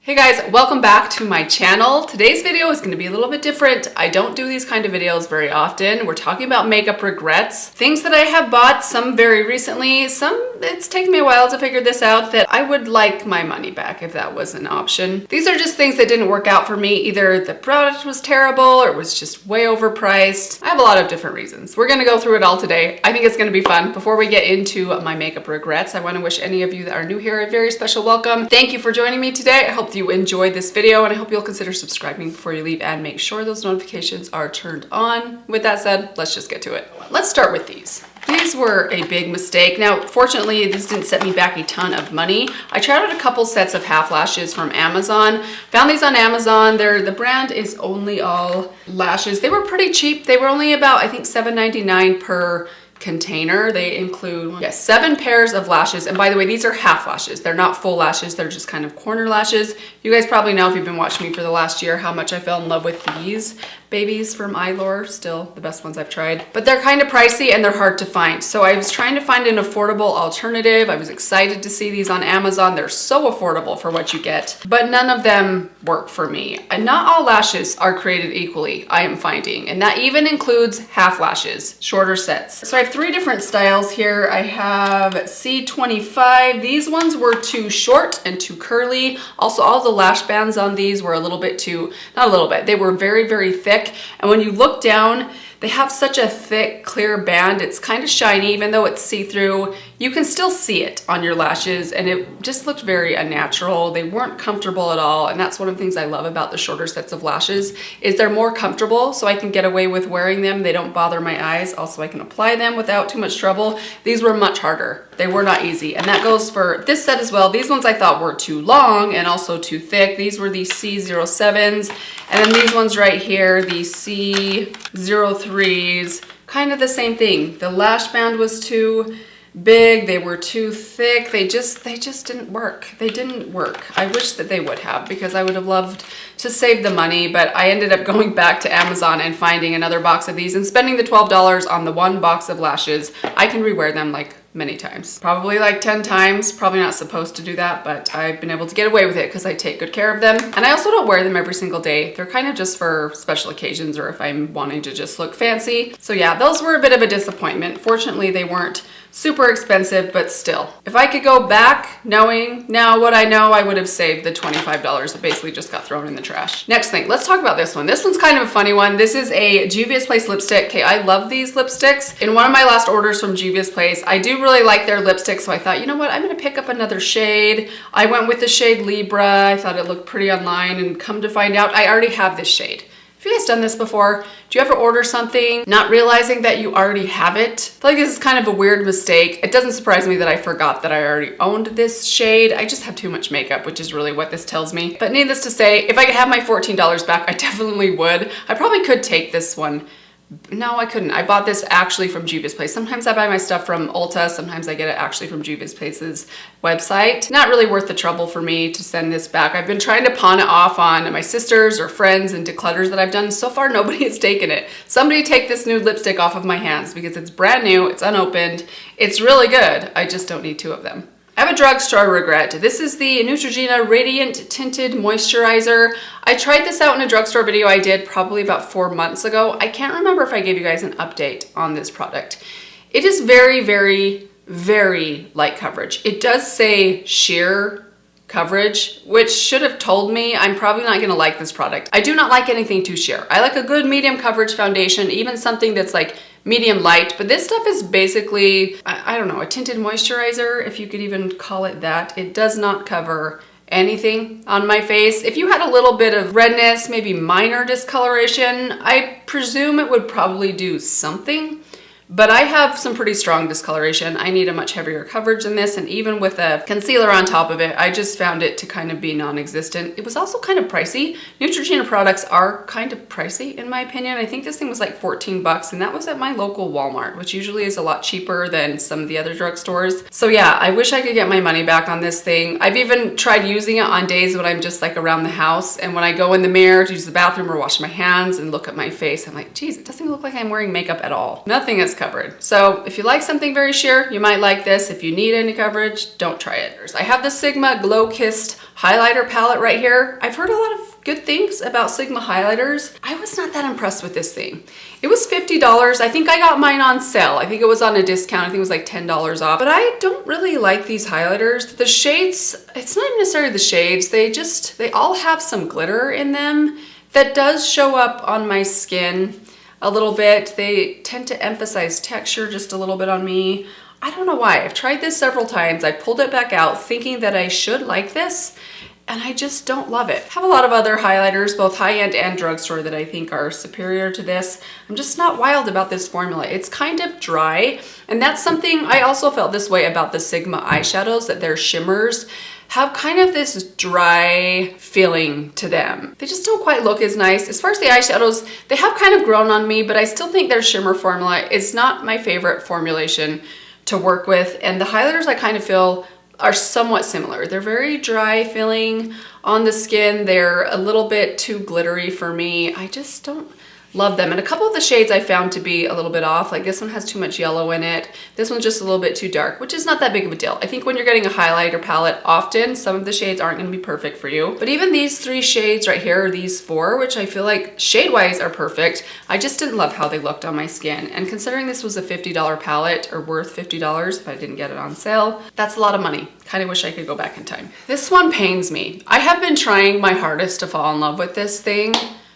Hey guys, welcome back to my channel. Today's video is going to be a little bit different. I don't do these kind of videos very often. We're talking about makeup regrets. Things that I have bought, some very recently, some it's taken me a while to figure this out, that I would like my money back if that was an option. These are just things that didn't work out for me. Either the product was terrible or it was just way overpriced. I have a lot of different reasons. We're going to go through it all today. I think it's going to be fun. Before we get into my makeup regrets, I want to wish any of you that are new here a very special welcome. Thank you for joining me today. I hope you enjoyed this video and I hope you'll consider subscribing before you leave and make sure those notifications are turned on. With that said, let's just get to it. Let's start with these. These were a big mistake. Now, fortunately, this didn't set me back a ton of money. I tried out a couple sets of half lashes from Amazon. Found these on Amazon. The brand is Only All Lashes. They were pretty cheap. They were only about, I think, $7.99 per container. They include 7 pairs of lashes, and by the way, these are half lashes. They're not full lashes, they're just kind of corner lashes. You guys probably know, if you've been watching me for the last year, how much I fell in love with these babies from Eyelure. Still the best ones I've tried, but they're kind of pricey and they're hard to find, so I was trying to find an affordable alternative. I was excited to see these on Amazon. They're so affordable for what you get, but none of them work for me. And not all lashes are created equally, I am finding, and that even includes half lashes, shorter sets. So I have 3 different styles here. I have C25. These ones were too short and too curly. Also, all the lash bands on these were a little bit too, not a little bit, they were very, very thick. And when you look down, they have such a thick, clear band. It's kind of shiny, even though it's see-through. You can still see it on your lashes, and it just looked very unnatural. They weren't comfortable at all, and that's one of the things I love about the shorter sets of lashes, is they're more comfortable, so I can get away with wearing them. They don't bother my eyes. Also, I can apply them without too much trouble. These were much harder. They were not easy, and that goes for this set as well. These ones I thought were too long and also too thick. These were the C07s, and then these ones right here, the C03s, kind of the same thing. The lash band was too big, they were too thick, they just didn't work. They didn't work. I wish that they would have, because I would have loved to save the money, but I ended up going back to Amazon and finding another box of these and spending the $12 on the one box of lashes. I can rewear them like many times, probably like 10 times. Probably not supposed to do that, but I've been able to get away with it because I take good care of them. And I also don't wear them every single day. They're kind of just for special occasions or if I'm wanting to just look fancy. So yeah, those were a bit of a disappointment. Fortunately, they weren't super expensive, but still, if I could go back knowing now what I know, I would have saved the $25 that basically just got thrown in the trash. Next thing, let's talk about this one. This one's kind of a funny one. This is a Juvia's Place lipstick. Okay, I love these lipsticks. In one of my last orders from Juvia's Place, I do really like their lipstick, so I thought, you know what, I'm gonna pick up another shade. I went with the shade Libra. I thought it looked pretty online, and come to find out, I already have this shade. Have you guys done this before? Do you ever order something not realizing that you already have it? I feel like this is kind of a weird mistake. It doesn't surprise me that I forgot that I already owned this shade. I just have too much makeup, which is really what this tells me. But needless to say, if I could have my $14 back, I definitely would. I probably could take this one. No, I couldn't. I bought this actually from Juvia's Place. Sometimes I buy my stuff from Ulta. Sometimes I get it actually from Juvia's Place's website. Not really worth the trouble for me to send this back. I've been trying to pawn it off on my sisters or friends and declutters that I've done. So far, nobody has taken it. Somebody take this nude lipstick off of my hands, because it's brand new, it's unopened, it's really good. I just don't need 2 of them. I have a drugstore regret. This is the Neutrogena Radiant Tinted Moisturizer. I tried this out in a drugstore video I did probably about 4 months ago. I can't remember if I gave you guys an update on this product. It is very, very, very light coverage. It does say sheer coverage, which should have told me I'm probably not gonna like this product. I do not like anything too sheer. I like a good medium coverage foundation, even something that's like medium light, but this stuff is basically, I don't know, a tinted moisturizer, if you could even call it that. It does not cover anything on my face. If you had a little bit of redness, maybe minor discoloration, I presume it would probably do something. But I have some pretty strong discoloration. I need a much heavier coverage than this, and even with a concealer on top of it, I just found it to kind of be non-existent. It was also kind of pricey. Neutrogena products are kind of pricey in my opinion. I think this thing was like 14 bucks, and that was at my local Walmart, which usually is a lot cheaper than some of the other drugstores. So yeah, I wish I could get my money back on this thing. I've even tried using it on days when I'm just like around the house, and when I go in the mirror to use the bathroom or wash my hands and look at my face, I'm like, geez, it doesn't look like I'm wearing makeup at all. Nothing has covered. So if you like something very sheer, you might like this. If you need any coverage, don't try it. I have the Sigma Glow Kissed highlighter palette right here. I've heard a lot of good things about Sigma highlighters. I was not that impressed with this thing. It was $50. I think I got mine on sale. I think it was on a discount. I think it was like $10 off. But I don't really like these highlighters. The shades, it's not even necessarily the shades. They all have some glitter in them that does show up on my skin a little bit. They tend to emphasize texture just a little bit on me. I don't know why. I've tried this several times. I pulled it back out thinking that I should like this, and I just don't love it. I have a lot of other highlighters, both high-end and drugstore, that I think are superior to this. I'm just not wild about this formula. It's kind of dry, and that's something I also felt this way about the Sigma eyeshadows, that their shimmers have kind of this dry feeling to them. They just don't quite look as nice. As far as the eyeshadows, they have kind of grown on me, but I still think their shimmer formula is not my favorite formulation to work with. And the highlighters I kind of feel are somewhat similar. They're very dry feeling on the skin. They're a little bit too glittery for me. I just don't love them. And a couple of the shades I found to be a little bit off. Like this one has too much yellow in it. This one's just a little bit too dark, which is not that big of a deal. I think when you're getting a highlighter palette, often some of the shades aren't going to be perfect for you. But even these 3 shades right here, or these 4, which I feel like shade-wise are perfect, I just didn't love how they looked on my skin. And considering this was a $50 palette, or worth $50 if I didn't get it on sale, that's a lot of money. Kind of wish I could go back in time. This one pains me. I have been trying my hardest to fall in love with this thing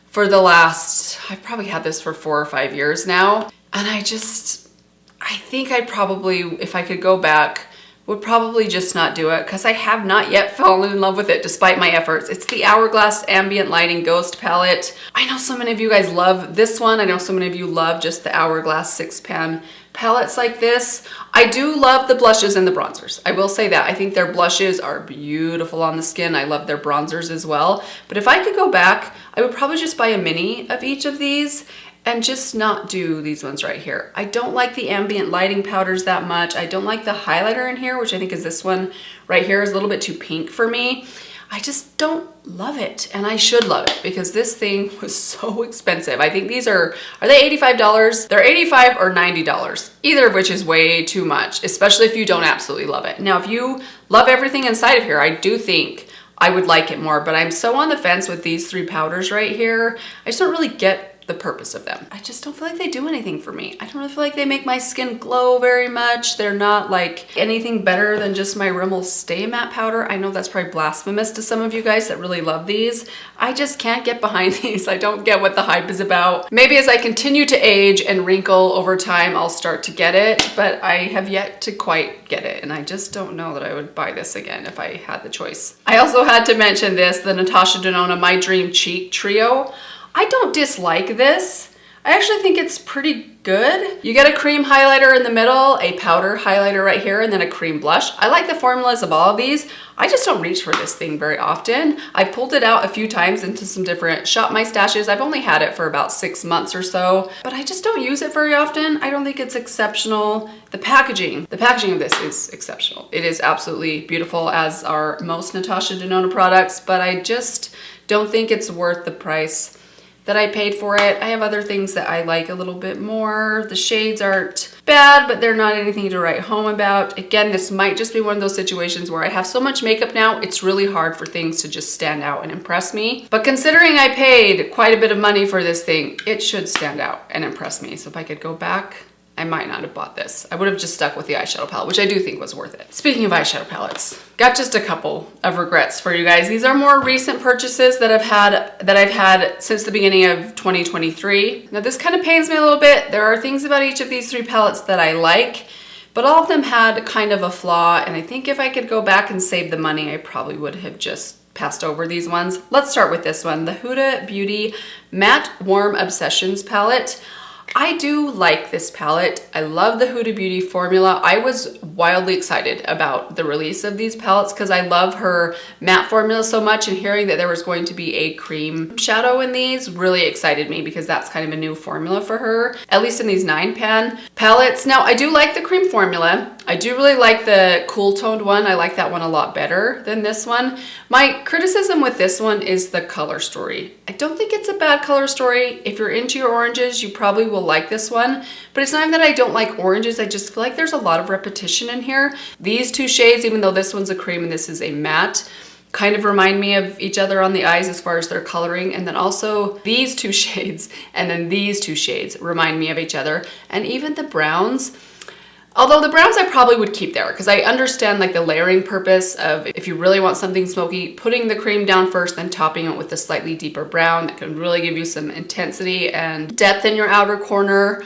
for the last, I've probably had this for 4 or 5 years now. And I think I'd probably, if I could go back, would probably just not do it, because I have not yet fallen in love with it despite my efforts. It's the Hourglass Ambient Lighting Ghost Palette. I know so many of you guys love this one. I know so many of you love just the Hourglass 6-pan palettes like this. I do love the blushes and the bronzers. I will say that. I think their blushes are beautiful on the skin. I love their bronzers as well. But if I could go back, I would probably just buy a mini of each of these and just not do these ones right here. I don't like the ambient lighting powders that much. I don't like the highlighter in here, which I think is this one right here, is a little bit too pink for me. I just don't love it, and I should love it because this thing was so expensive. I think these are they $85? They're $85 or $90, either of which is way too much, especially if you don't absolutely love it. Now, if you love everything inside of here, I do think I would like it more, but I'm so on the fence with these 3 powders right here. I just don't really get the purpose of them. I just don't feel like they do anything for me. I don't really feel like they make my skin glow very much. They're not like anything better than just my Rimmel Stay Matte powder. I know that's probably blasphemous to some of you guys that really love these. I just can't get behind these. I don't get what the hype is about. Maybe as I continue to age and wrinkle over time, I'll start to get it, but I have yet to quite get it. And I just don't know that I would buy this again if I had the choice. I also had to mention this, the Natasha Denona My Dream Cheek Trio. I don't dislike this. I actually think it's pretty good. You get a cream highlighter in the middle, a powder highlighter right here, and then a cream blush. I like the formulas of all of these. I just don't reach for this thing very often. I pulled it out a few times into some different Shop My Stashes. I've only had it for about 6 months or so, but I just don't use it very often. I don't think it's exceptional. The packaging of this is exceptional. It is absolutely beautiful, as are most Natasha Denona products, but I just don't think it's worth the price that I paid for it. I have other things that I like a little bit more. The shades aren't bad, but they're not anything to write home about. Again, this might just be one of those situations where I have so much makeup now, it's really hard for things to just stand out and impress me. But considering I paid quite a bit of money for this thing, it should stand out and impress me. So if I could go back, I might not have bought this. I would have just stuck with the eyeshadow palette, which I do think was worth it. Speaking of eyeshadow palettes, got just a couple of regrets for you guys. These are more recent purchases that I've had since the beginning of 2023. Now this kind of pains me a little bit. There are things about each of these 3 palettes that I like, but all of them had kind of a flaw, and I think if I could go back and save the money, I probably would have just passed over these ones. Let's start with this one, the Huda Beauty Matte Warm Obsessions palette. I do like this palette. I love the Huda Beauty formula. I was wildly excited about the release of these palettes because I love her matte formula so much, and hearing that there was going to be a cream shadow in these really excited me because that's kind of a new formula for her, at least in these 9-pan palettes. Now, I do like the cream formula. I do really like the cool toned one. I like that one a lot better than this one. My criticism with this one is the color story. I don't think it's a bad color story. If you're into your oranges, you probably will will like this one, but it's not even that I don't like oranges. I just feel like there's a lot of repetition in here. These two shades, even though this one's a cream and this is a matte, kind of remind me of each other on the eyes as far as their coloring. And then also these two shades and then these two shades remind me of each other. And even the browns, although the browns I probably would keep there because I understand like the layering purpose of if you really want something smoky, putting the cream down first, then topping it with a slightly deeper brown that can really give you some intensity and depth in your outer corner.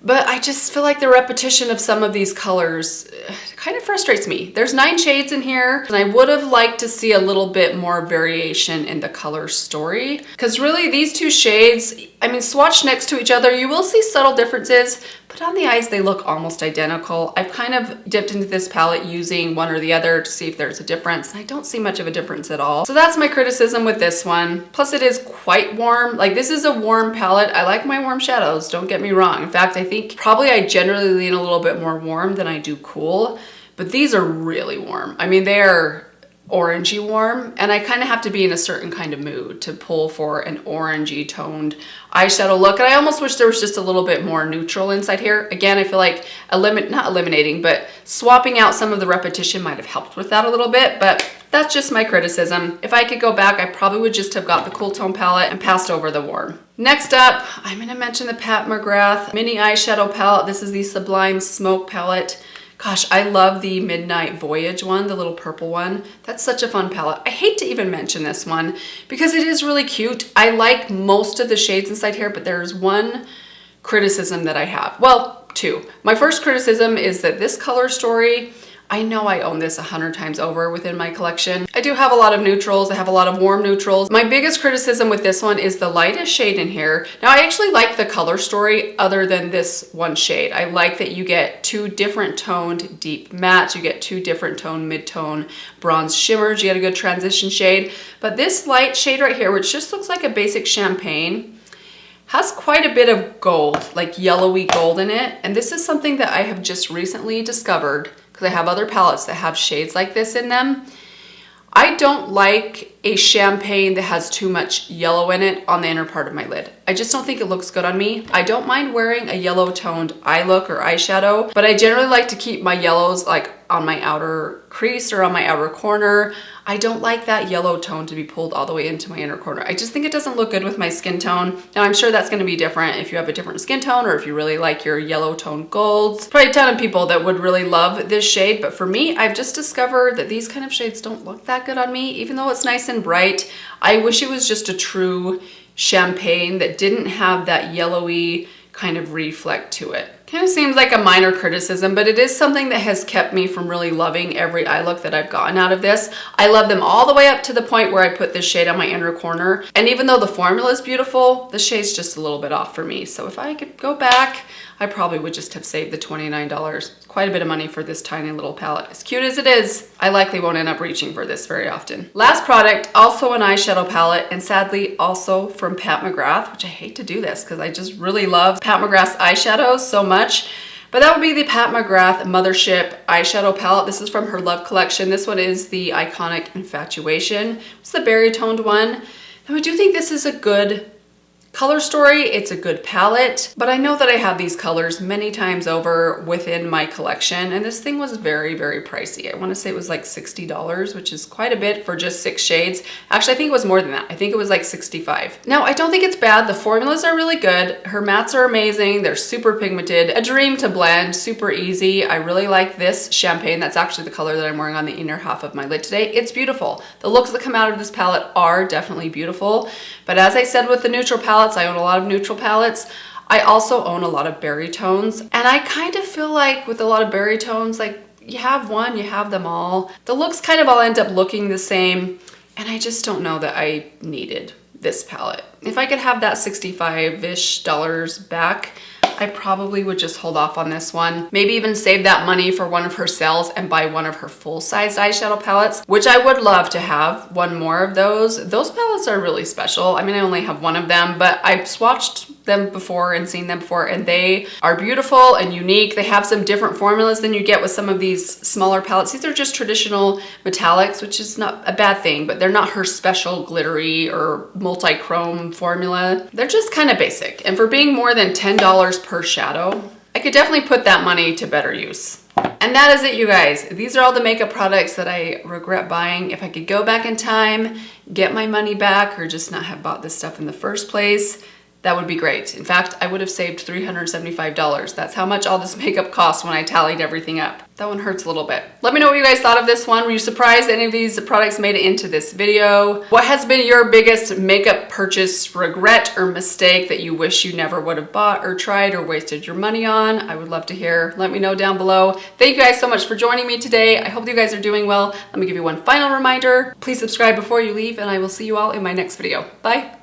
But I just feel like the repetition of some of these colors kind of frustrates me. There's 9 shades in here, and I would have liked to see a little bit more variation in the color story. Because really, these two shades, I mean, swatched next to each other, you will see subtle differences, but on the eyes, they look almost identical. I've kind of dipped into this palette using one or the other to see if there's a difference, and I don't see much of a difference at all. So that's my criticism with this one. Plus, it is quite warm. Like, this is a warm palette. I like my warm shadows, don't get me wrong. In fact, I think probably I generally lean a little bit more warm than I do cool, but these are really warm. I mean, they're orangey warm, and I kind of have to be in a certain kind of mood to pull for an orangey toned eyeshadow look. And I almost wish there was just a little bit more neutral inside here. Again, I feel like not eliminating, but swapping out some of the repetition might have helped with that a little bit, but that's just my criticism. If I could go back, I probably would just have got the cool tone palette and passed over the warm. Next up, I'm gonna mention the Pat McGrath mini eyeshadow palette. This is the Sublime Smoke palette. Gosh, I love the Midnight Voyage one, the little purple one. That's such a fun palette. I hate to even mention this one because it is really cute. I like most of the shades inside here, but there's one criticism that I have. Well, 2. My first criticism is that this color story, I know I own this 100 times over within my collection. I do have a lot of neutrals. I have a lot of warm neutrals. My biggest criticism with this one is the lightest shade in here. Now, I actually like the color story other than this one shade. I like that you get 2 different toned deep mattes. You get 2 different toned mid-tone bronze shimmers. You get a good transition shade. But this light shade right here, which just looks like a basic champagne, has quite a bit of gold, like yellowy gold in it. And this is something that I have just recently discovered because I have other palettes that have shades like this in them. I don't like a champagne that has too much yellow in it on the inner part of my lid. I just don't think it looks good on me. I don't mind wearing a yellow toned eye look or eyeshadow, but I generally like to keep my yellows like on my outer crease or on my outer corner. I don't like that yellow tone to be pulled all the way into my inner corner. I just think it doesn't look good with my skin tone. Now, I'm sure that's gonna be different if you have a different skin tone or if you really like your yellow toned golds. Probably a ton of people that would really love this shade, but for me, I've just discovered that these kind of shades don't look that good on me, even though it's nice and bright. I wish it was just a true champagne that didn't have that yellowy kind of reflect to it. Kind of seems like a minor criticism, but it is something that has kept me from really loving every eye look that I've gotten out of this. I love them all the way up to the point where I put this shade on my inner corner. And even though the formula is beautiful, the shade's just a little bit off for me. So if I could go back, I probably would just have saved the $29. Quite a bit of money for this tiny little palette. As cute as it is, I likely won't end up reaching for this very often. Last product, also an eyeshadow palette, and sadly also from Pat McGrath, which I hate to do this because I just really love Pat McGrath's eyeshadows so much. But that would be the Pat McGrath Mothership eyeshadow palette. This is from her Love collection. This one is the Iconic Infatuation. It's the berry toned one. And I do think this is a good color story. It's a good palette, but I know that I have these colors many times over within my collection, and this thing was very, very pricey. I want to say it was like $60, which is quite a bit for just 6 shades. Actually, I think it was more than that. I think it was like $65. Now, I don't think it's bad. The formulas are really good. Her mattes are amazing. They're super pigmented. A dream to blend, super easy. I really like this champagne. That's actually the color that I'm wearing on the inner half of my lid today. It's beautiful. The looks that come out of this palette are definitely beautiful, but as I said with the neutral palette, I own a lot of neutral palettes. I also own a lot of berry tones, and I kind of feel like with a lot of berry tones, like you have one, you have them all. The looks kind of all end up looking the same, and I just don't know that I needed this palette. If I could have that $65-ish back, I probably would just hold off on this one. Maybe even save that money for one of her sales and buy one of her full-sized eyeshadow palettes, which I would love to have one more of those. Those palettes are really special. I mean, I only have one of them, but I've swatched them before and seen them before, and they are beautiful and unique. They have some different formulas than you get with some of these smaller palettes. These are just traditional metallics, which is not a bad thing, but they're not her special glittery or multi-chrome formula. They're just kind of basic. And for being more than $10 per shadow, I could definitely put that money to better use. And that is it, you guys. These are all the makeup products that I regret buying. If I could go back in time, get my money back, or just not have bought this stuff in the first place, that would be great. In fact, I would have saved $375. That's how much all this makeup cost when I tallied everything up. That one hurts a little bit. Let me know what you guys thought of this one. Were you surprised any of these products made it into this video? What has been your biggest makeup purchase regret or mistake that you wish you never would have bought or tried or wasted your money on? I would love to hear. Let me know down below. Thank you guys so much for joining me today. I hope you guys are doing well. Let me give you one final reminder. Please subscribe before you leave, and I will see you all in my next video. Bye.